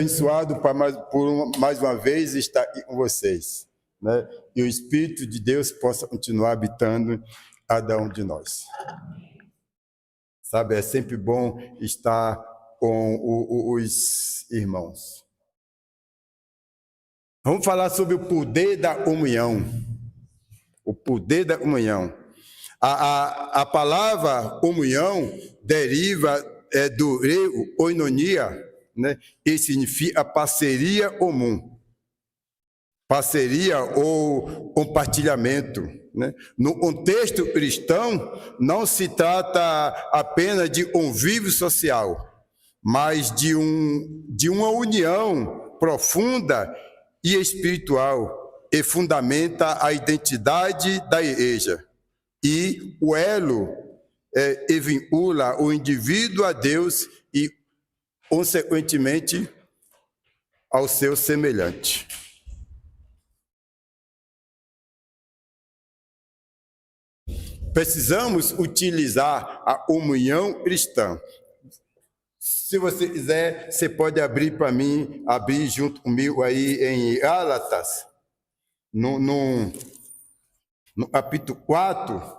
Abençoado por mais uma vez estar aqui com vocês, né? E o Espírito de Deus possa continuar habitando cada um de nós. Sabe, é sempre bom estar com os irmãos. Vamos falar sobre o poder da comunhão. O poder da comunhão. A palavra comunhão deriva do grego oinonia, né? E significa parceria comum. Parceria ou compartilhamento, né? No contexto cristão, não se trata apenas de convívio social, mas de uma união profunda e espiritual, e fundamenta a identidade da igreja. E o elo e vincula o indivíduo a Deus e, consequentemente, ao seu semelhante. Precisamos utilizar a comunhão cristã. Se você quiser, você pode abrir para mim, abrir junto comigo aí em Gálatas, no capítulo 4,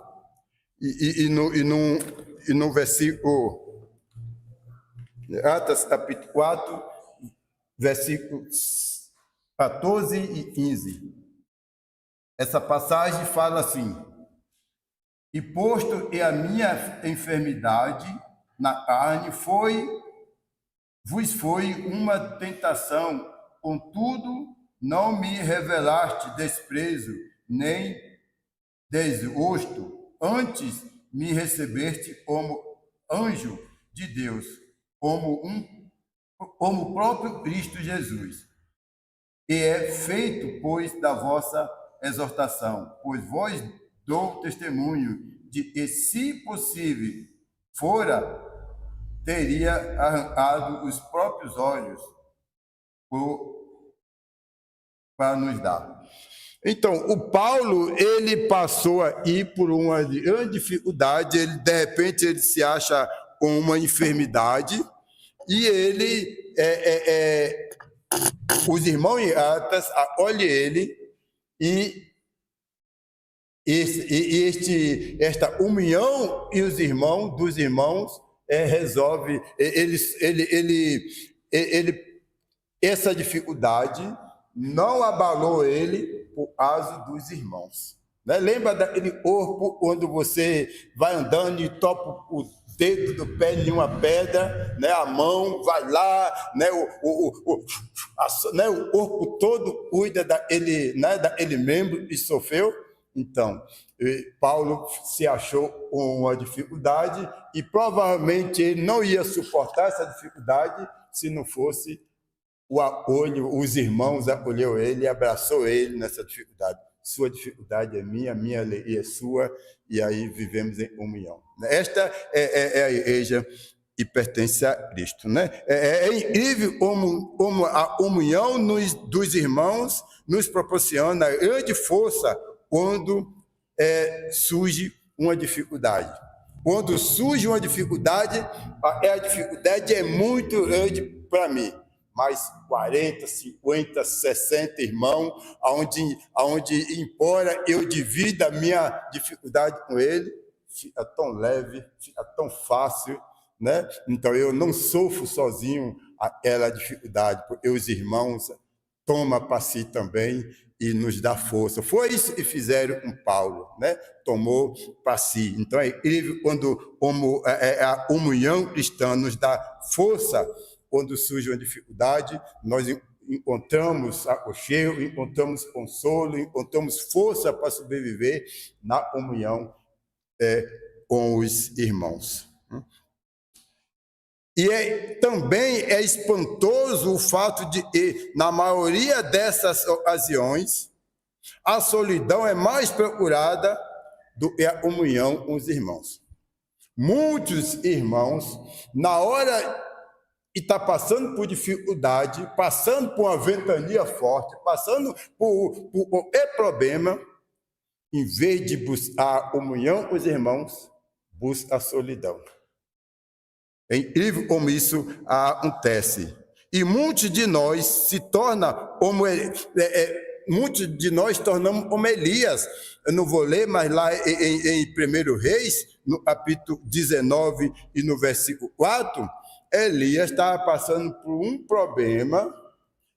e no versículo, Gálatas capítulo 4, versículos 14 e 15. Essa passagem fala assim: e posto que a minha enfermidade na carne vos foi uma tentação, contudo não me revelaste desprezo, nem desgosto, antes me recebeste como anjo de Deus, como o próprio Cristo Jesus. E é feito, pois, da vossa exortação, pois vós dou testemunho de que, se possível fora, teria arrancado os próprios olhos para nos dar. Então, o Paulo, ele passou aí por uma grande dificuldade, de repente ele se acha com uma enfermidade, e ele, os irmãos em Atas olham ele, e esta união e os irmãos dos irmãos resolve essa dificuldade não abalou ele por causa dos irmãos, né? Lembra daquele corpo quando você vai andando e topa o dedo do pé em uma pedra, né? A mão vai lá, né? O corpo todo cuida daquele, né? Daquele membro que sofreu. Então, Paulo se achou com uma dificuldade e provavelmente ele não ia suportar essa dificuldade se não fosse o apoio, os irmãos acolheu ele e abraçou ele nessa dificuldade. Sua dificuldade é minha alegria é sua, e aí vivemos em comunhão. Esta é a igreja que pertence a Cristo, né? É incrível como a comunhão dos irmãos nos proporciona grande força quando surge uma dificuldade. Quando surge uma dificuldade, a dificuldade é muito grande para mim. Mais 40, 50, 60 irmãos, onde embora eu divida a minha dificuldade com ele, fica tão leve, fica tão fácil, né? Então eu não sofro sozinho aquela dificuldade, porque os irmãos tomam para si também e nos dá força. Foi isso que fizeram com Paulo, né? Tomou para si. Então é incrível como a comunhão cristã nos dá força. Quando surge uma dificuldade, nós encontramos aconchego, encontramos consolo, encontramos força para sobreviver na comunhão com os irmãos. E também é espantoso o fato de que, na maioria dessas ocasiões, a solidão é mais procurada do que a comunhão com os irmãos. Muitos irmãos, na hora e está passando por dificuldade, passando por uma ventania forte, passando por qualquer problema, em vez de buscar a comunhão com os irmãos, busca a solidão. É incrível como isso acontece. E muitos de nós se tornam muitos de nós tornamos como Elias. Eu não vou ler, mas lá em 1 Reis, no capítulo 19 e no versículo 4, Elias estava passando por um problema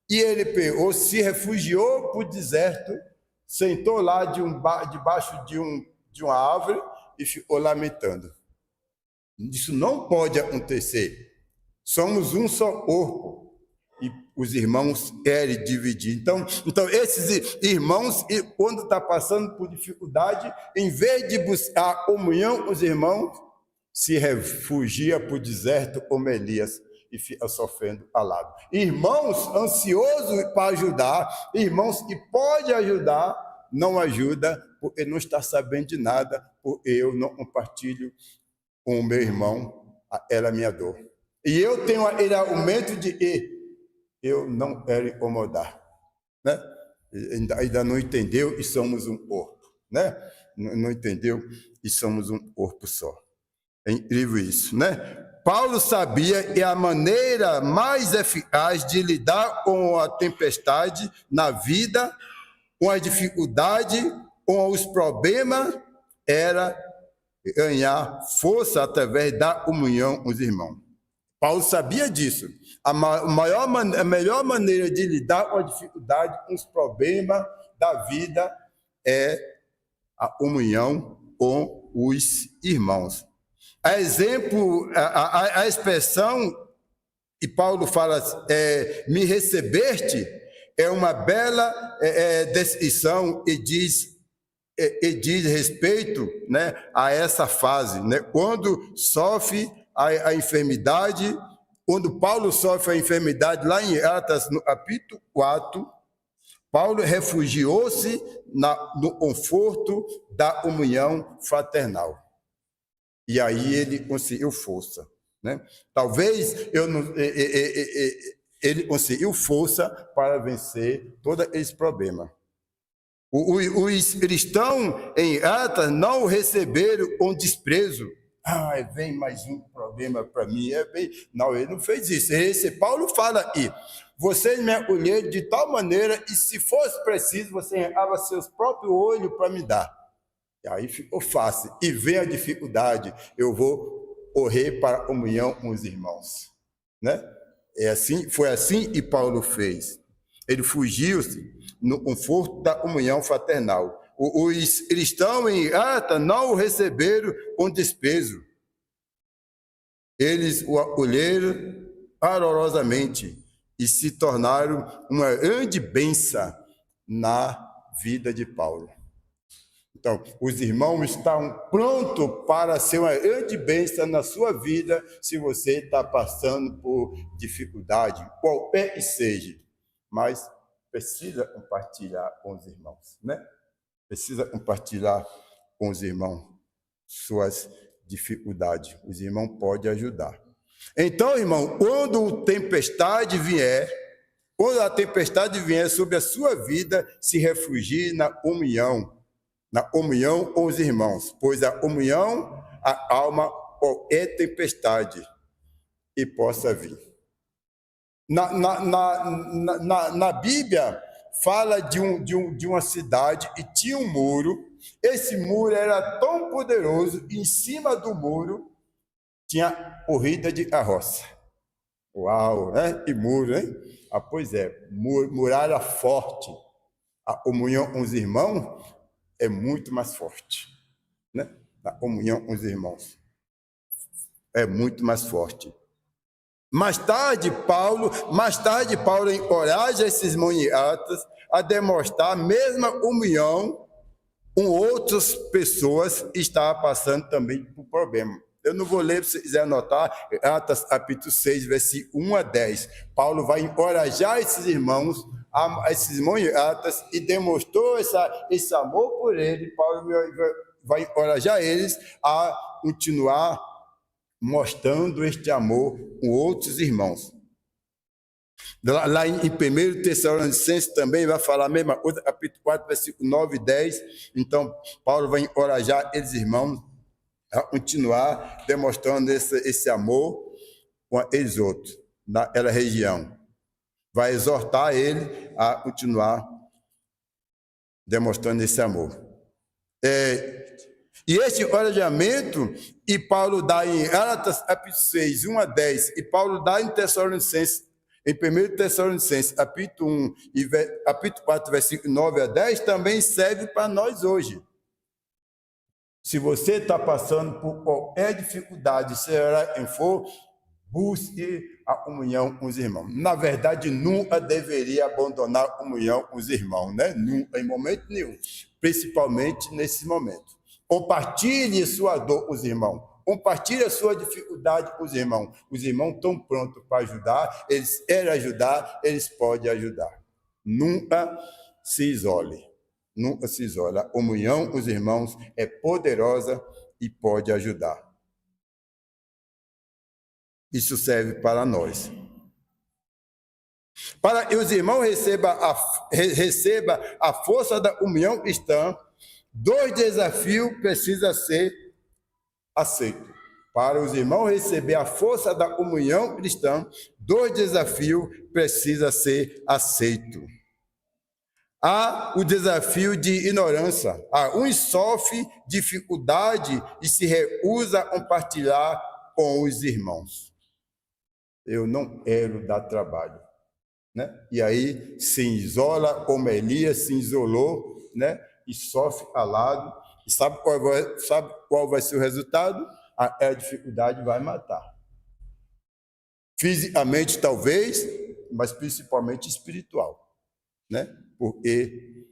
e ele pegou, se refugiou para o deserto, sentou lá debaixo de uma árvore e ficou lamentando. Isso não pode acontecer. Somos um só corpo. E os irmãos querem dividir. Então esses irmãos, quando está passando por dificuldade, em vez de buscar comunhão com os irmãos, se refugia para o deserto como Elias e fica sofrendo ao lado. Irmãos ansiosos para ajudar, irmãos que podem ajudar, não ajuda, porque não está sabendo de nada, porque eu não compartilho com o meu irmão, ela é minha dor. E eu tenho aquele argumento de que eu não quero incomodar, né? Ainda não entendeu e somos um corpo, né? Não entendeu e somos um corpo só. É incrível isso, né? Paulo sabia que a maneira mais eficaz de lidar com a tempestade na vida, com a dificuldade, com os problemas, era ganhar força através da comunhão com os irmãos. Paulo sabia disso. A melhor maneira de lidar com a dificuldade, com os problemas da vida, é a comunhão com os irmãos. A exemplo, a expressão que Paulo fala, me recebeste, é uma bela descrição e diz respeito, né, a essa fase, né? Quando sofre a enfermidade, quando Paulo sofre a enfermidade, lá em Atos, no capítulo 4, Paulo refugiou-se no conforto da comunhão fraternal. E aí ele conseguiu força, né? Talvez ele conseguiu força para vencer todo esse problema. Os cristãos em Atos não o receberam com desprezo. Vem mais um problema para mim. Não, ele não fez isso. Paulo fala aqui, vocês me acolheram de tal maneira e se fosse preciso, você arrancava seus próprios olhos para me dar. E aí ficou fácil. E vem a dificuldade, eu vou correr para a comunhão com os irmãos, né? Foi assim que Paulo fez. Ele fugiu-se no conforto da comunhão fraternal. Os cristãos em Atos não o receberam com desprezo. Eles o acolheram calorosamente e se tornaram uma grande bênção na vida de Paulo. Então, os irmãos estão prontos para ser uma grande bênção na sua vida se você está passando por dificuldade, qualquer que seja. Mas precisa compartilhar com os irmãos, né? Precisa compartilhar com os irmãos suas dificuldades. Os irmãos podem ajudar. Então, irmão, quando a tempestade vier sobre a sua vida, se refugie na comunhão com os irmãos, pois a comunhão acalma qualquer tempestade que possa vir. Na Bíblia, fala de uma cidade e tinha um muro. Esse muro era tão poderoso, e em cima do muro tinha corrida de carroça. Uau, né? E muro, hein? Pois é, muralha forte. A comunhão com os irmãos é muito mais forte, né? A comunhão com os irmãos é muito mais forte. Mais tarde, Paulo encoraja esses irmãos em Atos a demonstrar a mesma comunhão com outras pessoas que estavam passando também por problema. Eu não vou ler, se você quiser anotar, Atos capítulo 6, versículo 1 a 10. Paulo vai encorajar esses irmãos em Atos e demonstrou esse amor por ele. Paulo vai encorajar eles a continuar mostrando este amor com outros irmãos. Lá em 1 Tessalonicenses também vai falar a mesma coisa, capítulo 4, versículo 9 e 10. Então, Paulo vai encorajar eles irmãos a continuar demonstrando esse amor com eles outros, naquela região. vai exortar ele a continuar demonstrando esse amor. E esse ordenamento, e Paulo dá em Gálatas 6, 1 a 10, e Paulo dá em Tessalonicenses, em 1 Tessalonicenses, capítulo 1, e capítulo 4, versículo 9 a 10, também serve para nós hoje. Se você está passando por qualquer dificuldade, seja quem for, busque a comunhão com os irmãos. Na verdade, nunca deveria abandonar a comunhão com os irmãos, né? Nunca, em momento nenhum. Principalmente nesse momento. Compartilhe sua dor com os irmãos. Compartilhe a sua dificuldade com os irmãos. Os irmãos estão prontos para ajudar. Eles querem ajudar, eles podem ajudar. Nunca se isole. Nunca se isole. A comunhão com os irmãos é poderosa e pode ajudar. Isso serve para nós. Para que os irmãos recebam a força da comunhão cristã, 2 desafios precisam ser aceitos. Para os irmãos receber a força da comunhão cristã, 2 desafios precisam ser aceitos. Há o desafio de ignorância. Uns sofrem dificuldade e se recusa a compartilhar com os irmãos. Eu não quero dar trabalho, né? E aí se isola, como Elias se isolou, né? E sofre calado. E sabe qual vai ser o resultado? A dificuldade vai matar. Fisicamente, talvez, mas principalmente espiritual, né? Porque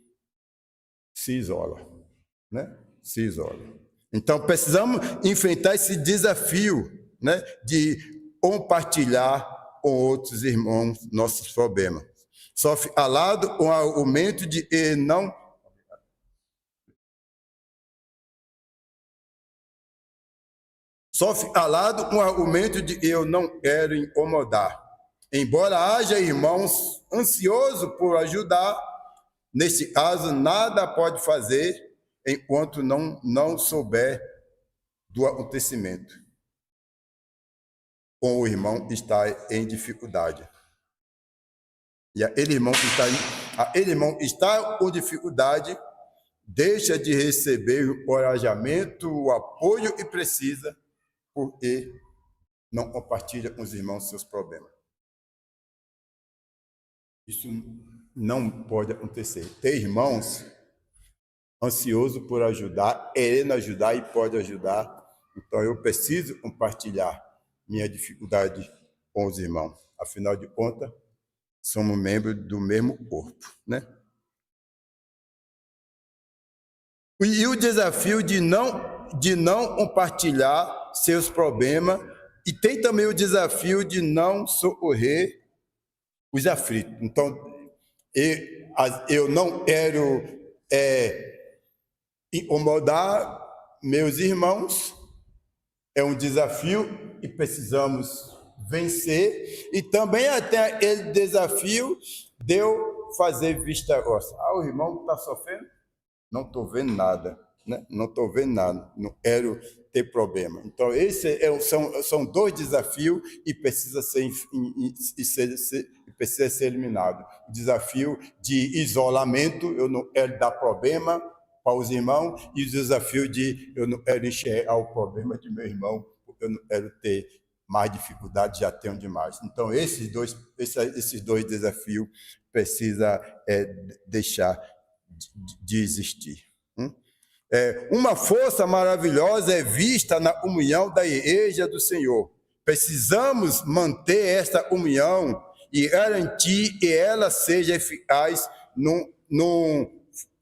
se isola, né? Se isola. Então, precisamos enfrentar esse desafio, né? De compartilhar com outros irmãos nossos problemas. Sofre calado com o argumento de não. Sofre calado com o argumento de eu não quero incomodar. Embora haja irmãos ansiosos por ajudar, nesse caso nada pode fazer enquanto não souber do acontecimento. Com o irmão que está em dificuldade. E aquele irmão que está com dificuldade, deixa de receber o encorajamento, o apoio que precisa, porque não compartilha com os irmãos seus problemas. Isso não pode acontecer. Tem irmãos ansiosos por ajudar, querendo ajudar e pode ajudar. Então eu preciso compartilhar minha dificuldade com os irmãos. Afinal de contas, somos membros do mesmo corpo, né? E o desafio de não compartilhar seus problemas, e tem também o desafio de não socorrer os aflitos. Então, eu não quero incomodar meus irmãos, é um desafio e precisamos vencer. E também até aquele desafio de eu fazer vista grossa. O irmão está sofrendo? Não estou vendo nada, né? Não estou vendo nada, não quero ter problema. Então, esses são 2 desafios e precisa ser eliminado. O desafio de isolamento, eu não quero dar problema para os irmãos, e o desafio de eu não quero enxergar o problema de meu irmão, porque eu não quero ter mais dificuldade, já tenho demais. Então, esses dois desafios precisam deixar de existir. Uma força maravilhosa é vista na comunhão da igreja do Senhor. Precisamos manter esta comunhão e garantir que ela seja eficaz no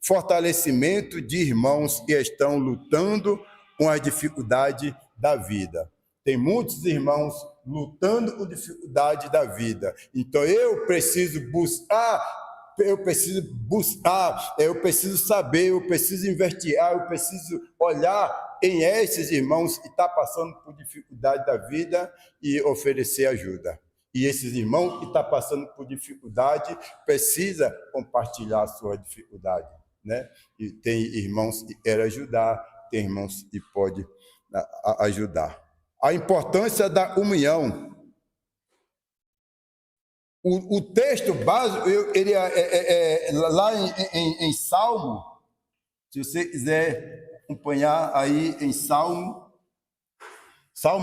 fortalecimento de irmãos que estão lutando com a dificuldade da vida. Tem muitos irmãos lutando com dificuldade da vida. Então eu preciso saber, eu preciso investigar, eu preciso olhar em esses irmãos que estão passando por dificuldade da vida e oferecer ajuda. E esses irmãos que estão passando por dificuldade precisam compartilhar a sua dificuldade, né? E tem irmãos que querem ajudar, tem irmãos que podem ajudar. A importância da comunhão. O texto básico, ele lá em Salmo, se você quiser acompanhar aí em Salmo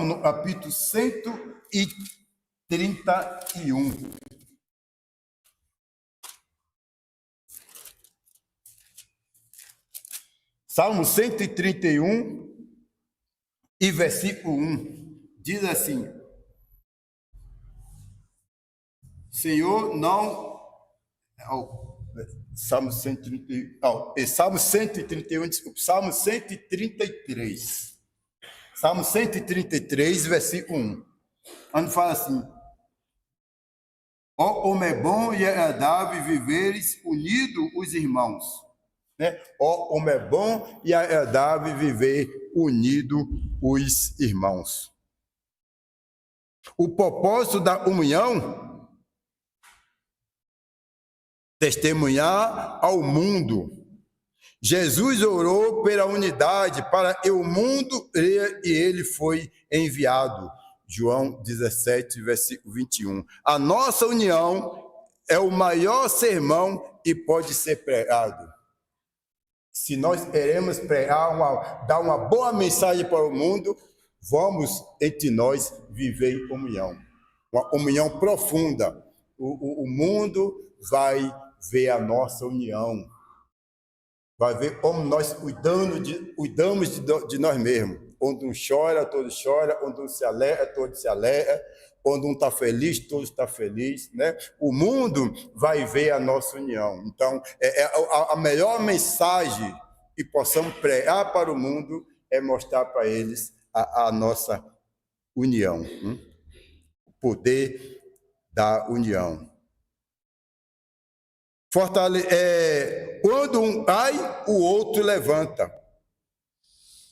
no capítulo 131. Salmo 131 e versículo 1, diz assim: Senhor, não... Salmo 131, desculpa, Salmo 133. Salmo 133, versículo 1. Onde fala assim: Ó, como é bom e agradável viveres unidos os irmãos. Né? Ó, como é bom e agradável viver unido os irmãos. O propósito da comunhão: testemunhar ao mundo. Jesus orou pela unidade para que o mundo creia e ele foi enviado. João 17, versículo 21. A nossa união é o maior sermão que pode ser pregado. Se nós queremos pregar, dar uma boa mensagem para o mundo, vamos entre nós viver em comunhão. Uma comunhão profunda. O mundo vai ver a nossa união. Vai ver como nós cuidamos de nós mesmos. Quando um chora, todos choram. Quando um se alegra, todos se alegram. Quando um está feliz, todos estão felizes. Né? O mundo vai ver a nossa união. Então, a melhor mensagem que possamos pregar para o mundo é mostrar para eles a nossa união. O poder da união. Quando um cai, o outro levanta.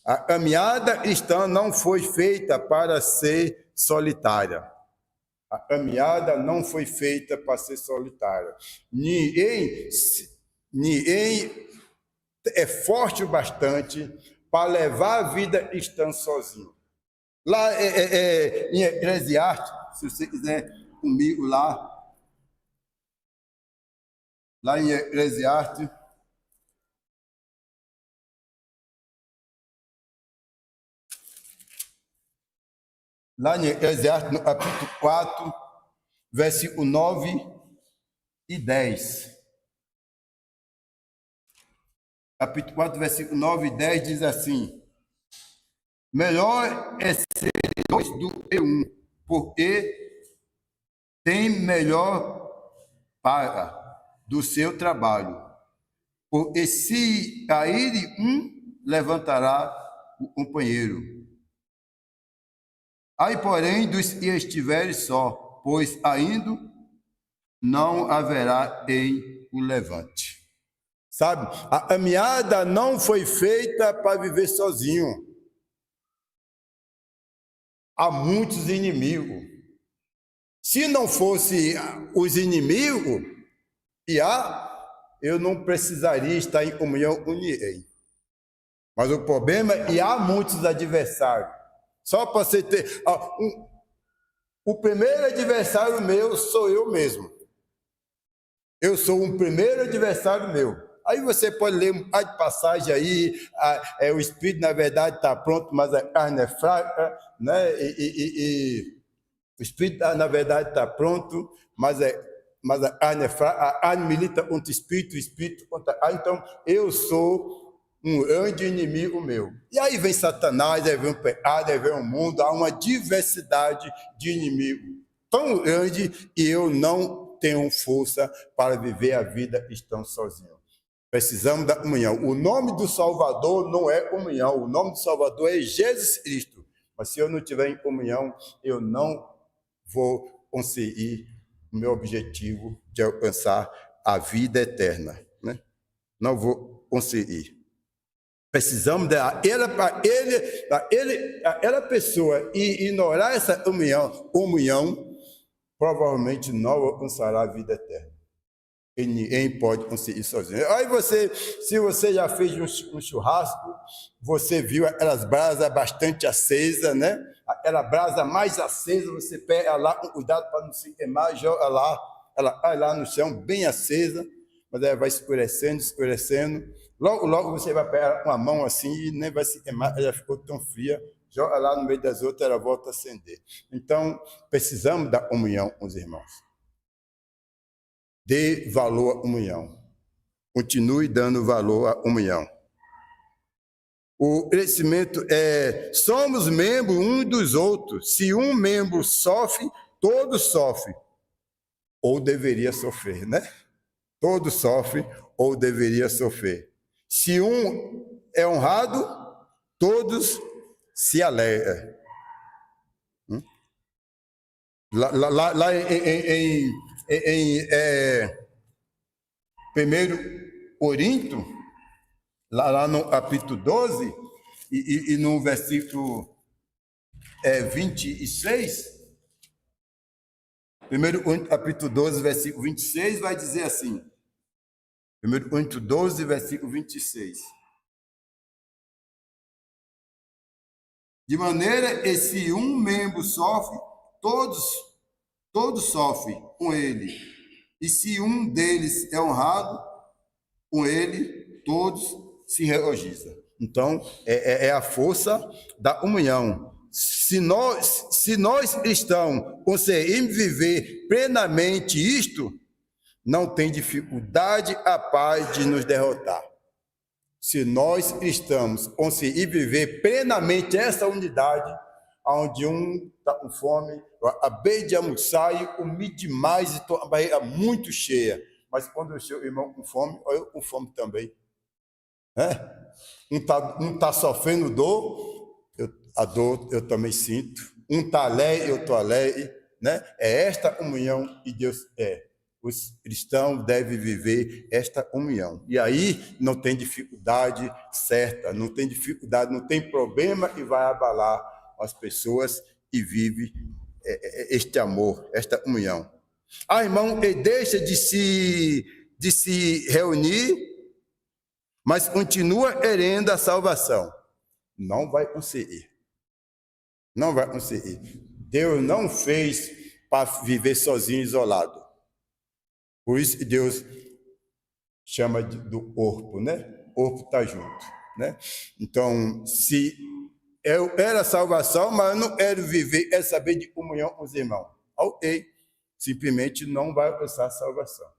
A caminhada cristã não foi feita para ser solitária. A caminhada não foi feita para ser solitária. Ninguém é forte o bastante para levar a vida cristã sozinho. Lá em Eclesiastes, se você quiser comigo lá em Eclesiastes, no capítulo 4, versículo 9 e 10. Capítulo 4, versículo 9 e 10 diz assim: melhor é ser dois do que um, porque tem melhor paga do seu trabalho. Porque se cair um, levantará o companheiro. Aí, porém, dos que estiverem só, pois ainda não haverá em o levante. Sabe, a caminhada não foi feita para viver sozinho. Há muitos inimigos. Se não fosse os inimigos, eu não precisaria estar em comunhão com ninguém. Mas o problema é que há muitos adversários. Só para você ter... o primeiro adversário meu sou eu mesmo. Eu sou um primeiro adversário meu. Aí você pode ler um par de passagem aí, o espírito, na verdade, está pronto, mas a carne é fraca, né? O espírito, na verdade, está pronto, mas a carne é fraca, a carne milita contra o espírito contra a carne. Então, eu sou um grande inimigo meu. E aí vem Satanás, aí vem o pecado, aí vem o mundo, há uma diversidade de inimigos tão grande que eu não tenho força para viver a vida cristã sozinho. Precisamos da comunhão. O nome do Salvador não é comunhão, o nome do Salvador é Jesus Cristo. Mas se eu não estiver em comunhão, eu não vou conseguir o meu objetivo de alcançar a vida eterna. Né? Não vou conseguir. Precisamos daquela pessoa e ignorar essa comunhão, provavelmente não alcançará a vida eterna. E ninguém pode conseguir sozinho. Aí se você já fez um churrasco, você viu aquelas brasas bastante acesas, né? Aquela brasa mais acesa, você pega lá com cuidado para não se queimar, joga lá ela vai lá no chão, bem acesa, mas ela vai escurecendo, escurecendo. Logo, logo você vai pegar com a mão assim e nem vai se queimar, ela ficou tão fria, joga lá no meio das outras, ela volta a acender. Então, precisamos da comunhão com os irmãos. Dê valor à comunhão. Continue dando valor à comunhão. O crescimento somos membros uns dos outros. Se um membro sofre, todos sofrem. Ou deveria sofrer, né? Todos sofrem ou deveria sofrer. Se um é honrado, todos se alegram. Lá em 1 Corinto, lá no capítulo 12, e no versículo 26, 1 Coríntios, capítulo 12, versículo 26, vai dizer assim, 1 Coríntios 12, versículo 26. De maneira que se um membro sofre, todos sofrem com ele. E se um deles é honrado, com ele todos se regozijam. Então, é a força da comunhão. Se nós cristãos conseguimos viver plenamente isto, não tem dificuldade capaz de nos derrotar. Se nós cristãos conseguirmos viver plenamente essa unidade, onde um está com fome, eu acabei de almoçar e comi demais e estou com a barriga muito cheia. Mas quando eu chego, irmão, com fome, eu com fome também. Um tá sofrendo dor, a dor eu também sinto. Um está alegre, eu estou alegre. Né? É esta comunhão que Deus é. Os cristãos devem viver esta comunhão. E aí não tem dificuldade certa, não tem dificuldade, não tem problema que vai abalar as pessoas que vivem este amor, esta comunhão. Irmão, ele deixa de se reunir, mas continua querendo a salvação. Não vai conseguir. Não vai conseguir. Deus não fez para viver sozinho, isolado. Por isso que Deus chama do corpo, né? O corpo está junto, né? Então, se eu quero a salvação, mas eu não quero viver, é saber de comunhão com os irmãos. Ok, simplesmente não vai alcançar a salvação.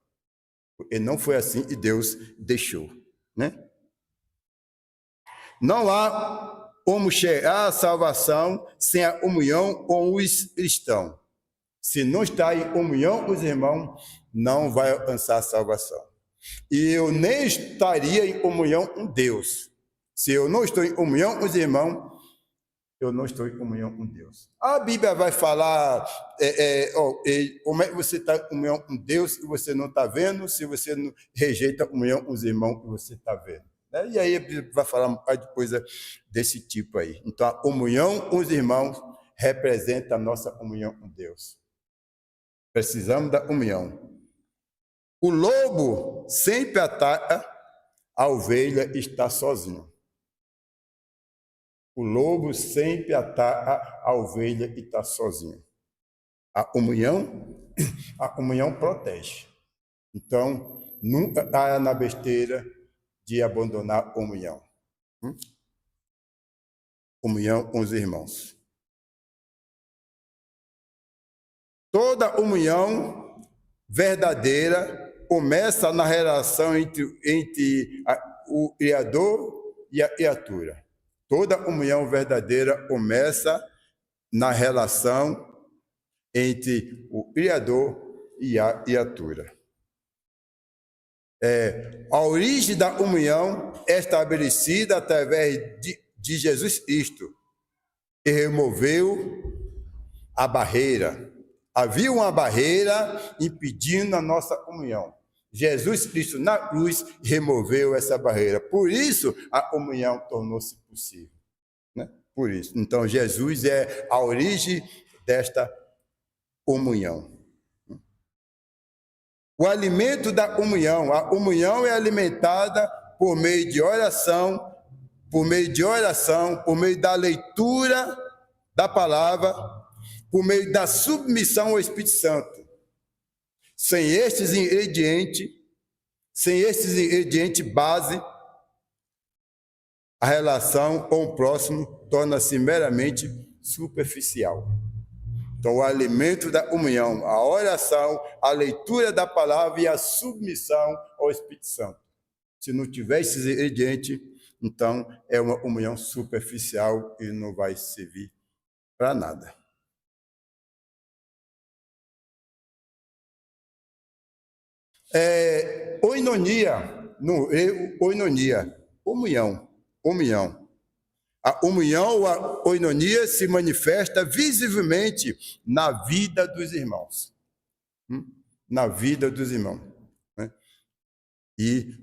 Porque não foi assim que Deus deixou, né? Não há como chegar à salvação sem a comunhão com os cristãos. Se não está em comunhão com os irmãos, não vai alcançar a salvação. E eu nem estaria em comunhão com Deus. Se eu não estou em comunhão com os irmãos, eu não estou em comunhão com Deus. A Bíblia vai falar como é que você está em comunhão com Deus e você não está vendo, se você não rejeita a comunhão com os irmãos que você está vendo. Né? E aí a Bíblia vai falar um bocado de coisa desse tipo aí. Então, a comunhão com os irmãos representa a nossa comunhão com Deus. Precisamos da comunhão. O lobo sempre ataca, a ovelha está sozinha. O lobo sempre ataca a ovelha que está sozinha. A comunhão protege. Então, nunca caia na besteira de abandonar a comunhão. Comunhão com os irmãos. Toda comunhão verdadeira começa na relação entre o Criador e a criatura. Toda comunhão verdadeira começa na relação entre o Criador e a criatura. A origem da comunhão é estabelecida através de Jesus Cristo, que removeu a barreira. Havia uma barreira impedindo a nossa comunhão. Jesus Cristo na cruz removeu essa barreira. Por isso, a comunhão tornou-se possível. Né? Por isso. Então, Jesus é a origem desta comunhão. O alimento da comunhão. A comunhão é alimentada por meio de oração, por meio da leitura da palavra, por meio da submissão ao Espírito Santo. Sem estes ingredientes base, a relação com o próximo torna-se meramente superficial. Então, o alimento da comunhão, a oração, a leitura da palavra e a submissão ao Espírito Santo. Se não tiver esses ingredientes, então é uma comunhão superficial e não vai servir para nada. Oinonia, comunhão. A comunhão ou a oinonia se manifesta visivelmente na vida dos irmãos. Na vida dos irmãos. Né? E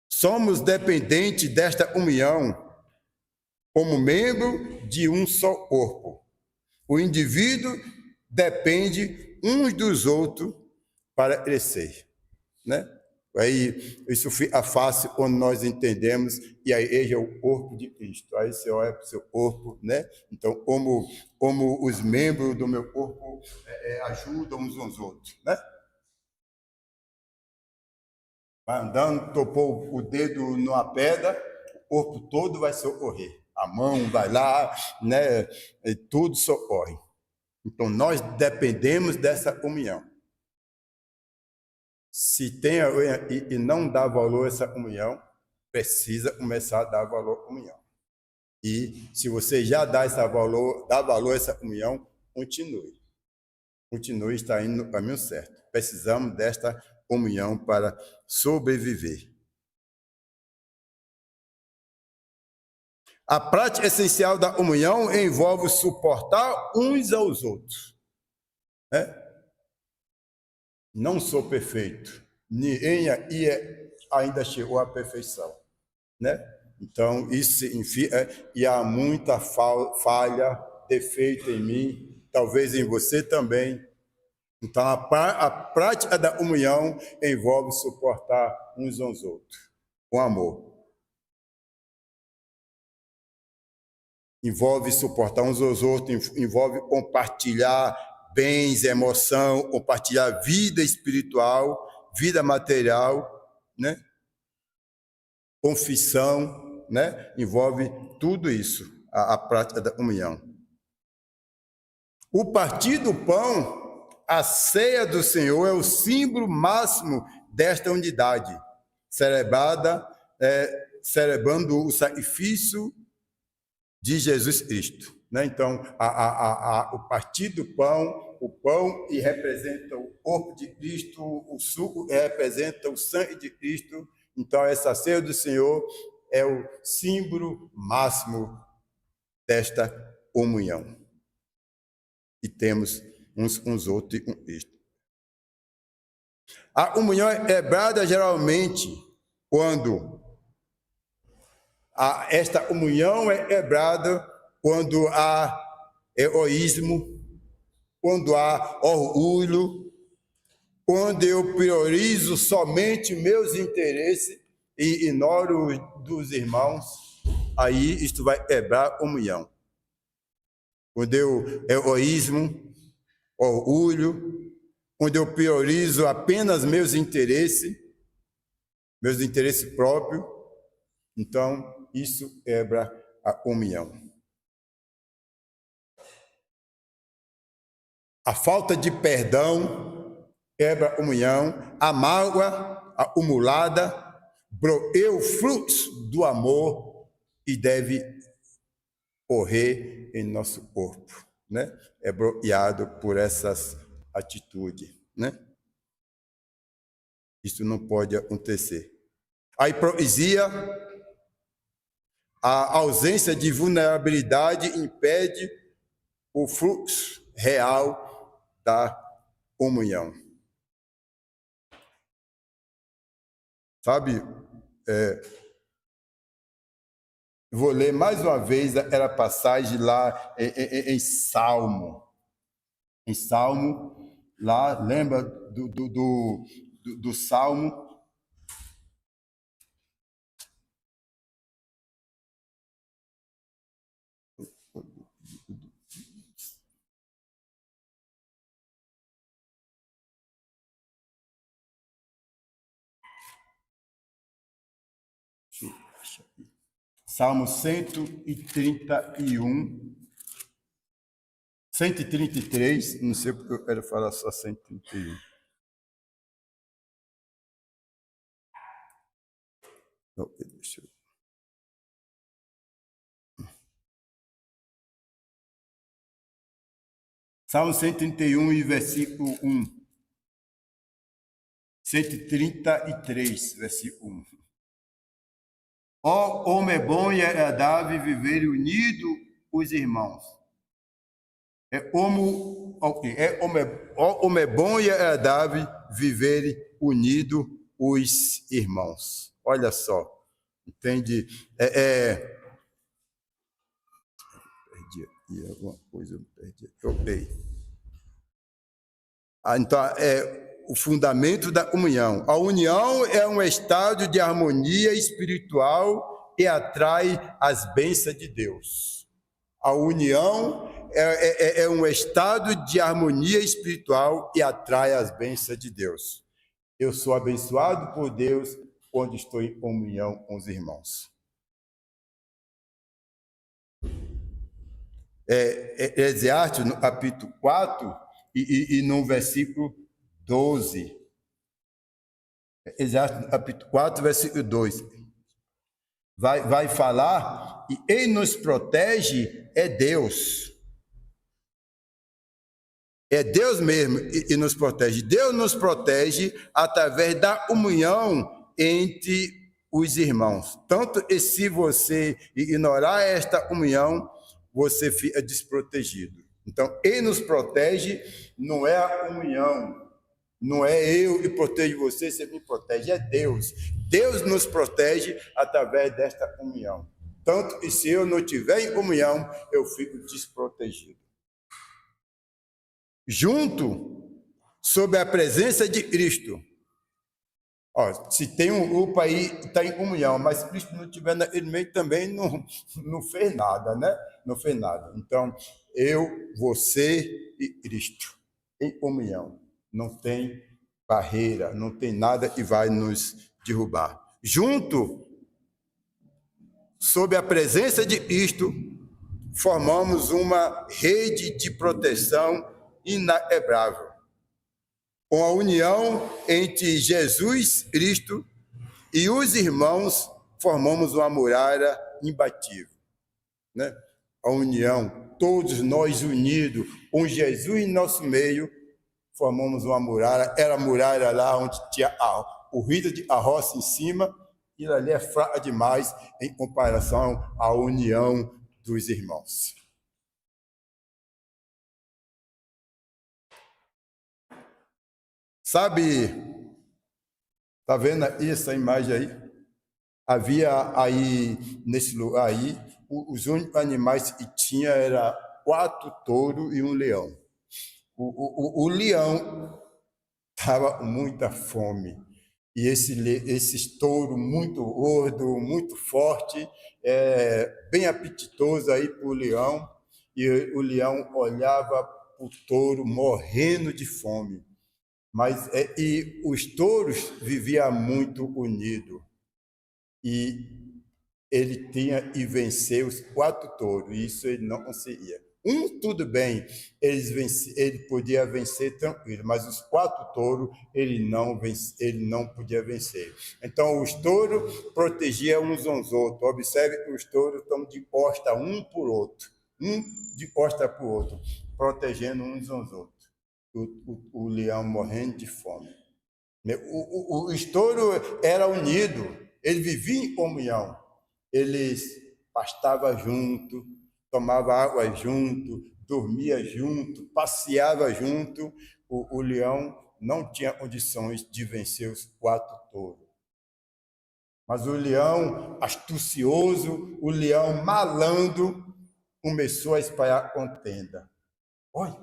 somos dependentes desta comunhão como membro de um só corpo. O indivíduo depende uns dos outros para crescer, né? Aí isso fica fácil quando nós entendemos e a igreja é o corpo de Cristo. Aí você olha para o seu corpo, né? Então, como os membros do meu corpo ajudam uns aos outros, né? Vai andando, topou o dedo numa pedra, o corpo todo vai socorrer. A mão vai lá, né? E tudo socorre. Então, nós dependemos dessa comunhão. Se tem e não dá valor a essa comunhão, precisa começar a dar valor à comunhão. E se você já dá valor a essa comunhão, continue. Continue, está indo no caminho certo. Precisamos desta comunhão para sobreviver. A prática essencial da comunhão envolve suportar uns aos outros. Né? Não sou perfeito. Ninguém ainda chegou à perfeição, né? Então, isso significa e há muita falha, defeito em mim, talvez em você também. Então, a prática da comunhão envolve suportar uns aos outros, com amor. Envolve suportar uns aos outros, envolve compartilhar bens, emoção, compartilhar vida espiritual, vida material, né? Confissão, né? Envolve tudo isso, a prática da comunhão. O partir do pão, a ceia do Senhor, é o símbolo máximo desta unidade, celebrando o sacrifício de Jesus Cristo. Né? Então, o partir do pão, o pão representa o corpo de Cristo, o suco representa o sangue de Cristo. Então, essa ceia do Senhor é o símbolo máximo desta comunhão. E temos uns com os outros e com Cristo. A comunhão é quebrada geralmente quando esta comunhão é quebrada quando há egoísmo, quando há orgulho, quando eu priorizo somente meus interesses e ignoro os dos irmãos, aí isto vai quebrar a comunhão. Quando egoísmo, orgulho, quando eu priorizo apenas meus interesses próprios, então isso quebra a comunhão. A falta de perdão quebra a comunhão, a mágoa acumulada bloqueia o fluxo do amor e deve correr em nosso corpo, né? É bloqueado por essas atitudes, né? Isso não pode acontecer. A hipocrisia, a ausência de vulnerabilidade impede o fluxo real da comunhão. Sabe, vou ler mais uma vez aquela passagem lá em Salmo. Em Salmo, lá, lembra do Salmo? Salmo 131, 133, não sei porque eu quero falar só 131. Deixa eu... Salmo 131 e versículo 1. 133, versículo 1. Ó, homem é bom e agradável viver unido os irmãos. Homem é bom e agradável viver unido os irmãos. Olha só, entende? Perdi aqui alguma coisa, perdi. Então, o fundamento da comunhão. A união é um estado de harmonia espiritual e atrai as bênçãos de Deus. A união é um estado de harmonia espiritual e atrai as bênçãos de Deus. Eu sou abençoado por Deus quando estou em comunhão com os irmãos. Eclesiastes, no capítulo 4 e no versículo 12. Eclesiastes, capítulo 4, versículo 2. Vai falar, e quem nos protege é Deus. É Deus mesmo que nos protege. Deus nos protege através da comunhão entre os irmãos. Tanto que se você ignorar esta comunhão, você fica desprotegido. Então, ele nos protege, não é a comunhão, não é eu que protejo você, você me protege, é Deus. Deus nos protege através desta comunhão. Tanto que se eu não tiver em comunhão, eu fico desprotegido. Junto, sob a presença de Cristo. Se tem um grupo aí que está em comunhão, mas Cristo não estiver naquele meio, também não fez nada, né? Não fez nada. Então, eu, você e Cristo em comunhão. Não tem barreira, não tem nada que vai nos derrubar. Junto, sob a presença de Cristo, formamos uma rede de proteção inquebrável. Com a união entre Jesus Cristo e os irmãos, formamos uma muralha imbatível, né? A união, todos nós unidos, com Jesus em nosso meio, formamos uma muralha. Era a muralha lá onde tinha o rio de Arroça em cima, e ali é fraca demais em comparação à união dos irmãos. Sabe, tá vendo essa imagem aí? Havia aí, nesse lugar aí, os únicos animais que tinha era 4 touros e um leão. O leão estava com muita fome. E esse touro muito gordo, muito forte, bem apetitoso aí para o leão. E o leão olhava para o touro morrendo de fome. E os touros viviam muito unidos. E ele tinha e venceu os 4 touros. Isso ele não conseguia. Tudo bem, ele podia vencer tranquilo, mas os 4 touros ele não podia vencer. Então, os touros protegiam uns aos outros. Observe que os touros estão de costa um por outro, de costa para o outro, protegendo uns aos outros. O leão morrendo de fome. Os touros eram unidos, eles viviam em comunhão, eles pastavam junto, tomava água junto, dormia junto, passeava junto. O leão não tinha condições de vencer os 4 touros. Mas o leão astucioso, o leão malandro, começou a espalhar contenda. Olha,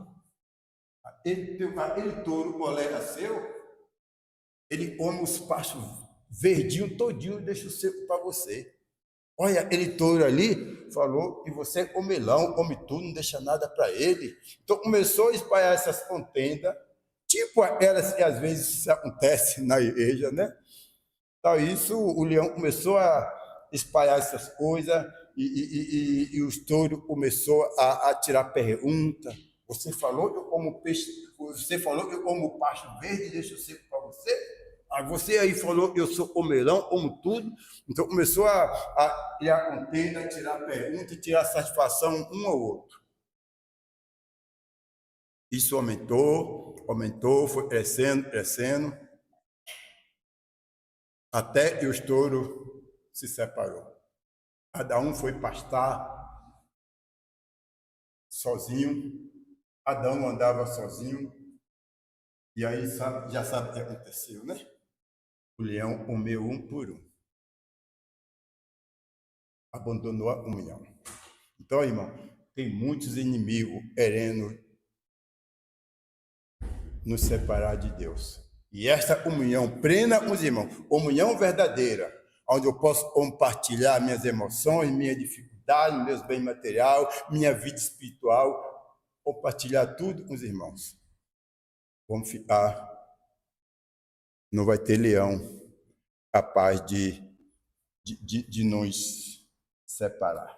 aquele touro colega seu, ele come os pastos verdinhos todinho e deixa o seco para você. Olha, aquele touro ali falou que você é comelão, come tudo, não deixa nada para ele. Então começou a espalhar essas contendas, tipo aquelas que às vezes acontece na igreja, né? Então isso, o leão começou a espalhar essas coisas, e o estouro começou a tirar pergunta. Você falou que eu como peixe, você falou que eu como pasto verde, deixa eu ser para você. Aí você aí falou que eu sou comelão, como tudo. Então começou a criar contenda, tirar pergunta, tirar satisfação um ao outro. Isso aumentou, foi crescendo, até que o estouro se separou. Cada um foi pastar sozinho, Adão andava sozinho, e aí já sabe o que aconteceu, né? O leão comeu um por um, abandonou a comunhão. Então, irmão, tem muitos inimigos querendo nos separar de Deus. E esta comunhão plena com os irmãos, comunhão verdadeira, onde eu posso compartilhar minhas emoções, minha dificuldade, meus bens materiais, minha vida espiritual, compartilhar tudo com os irmãos. Vamos ficar, não vai ter leão capaz de nos separar.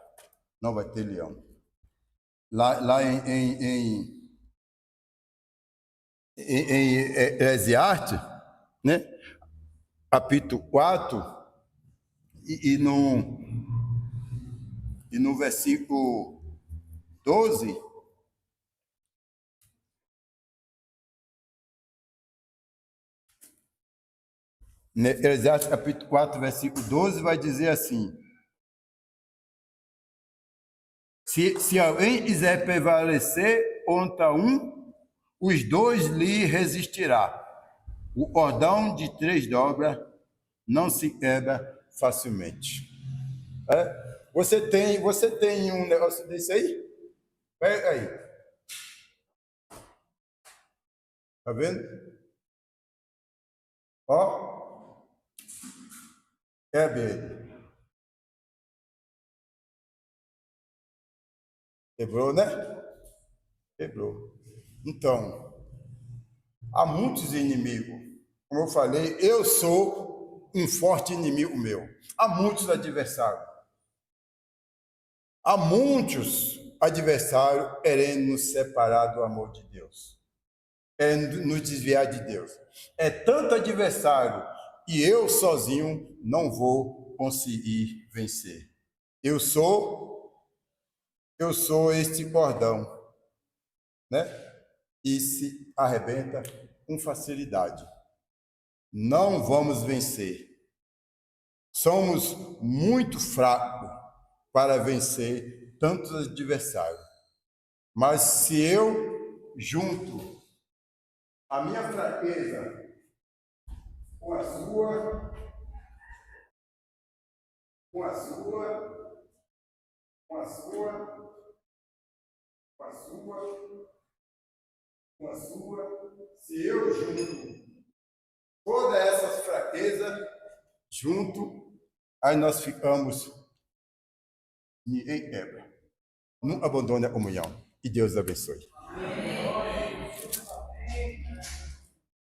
Não vai ter leão. Lá em Eclesiastes, né? Capítulo 4, e no versículo 12, Eclesiastes capítulo 4, versículo 12, vai dizer assim: se alguém quiser prevalecer contra um, os dois lhe resistirá. O cordão de 3 dobras não se quebra facilmente. Você tem um negócio desse aí? Pega aí. Tá vendo? Ó. Quebra ele. Quebrou, né? Quebrou. Então, há muitos inimigos. Como eu falei, eu sou um forte inimigo meu. Há muitos adversários. Há muitos adversários querendo nos separar do amor de Deus, querendo nos desviar de Deus. É tanto adversário que eu sozinho não vou conseguir vencer. Eu sou este cordão, né? E se arrebenta com facilidade. Não vamos vencer. Somos muito fracos para vencer tantos adversários. Mas se eu junto a minha fraqueza com a sua, se eu junto todas essas fraquezas, aí nós ficamos, ninguém quebra. Não abandone a comunhão. E Deus abençoe.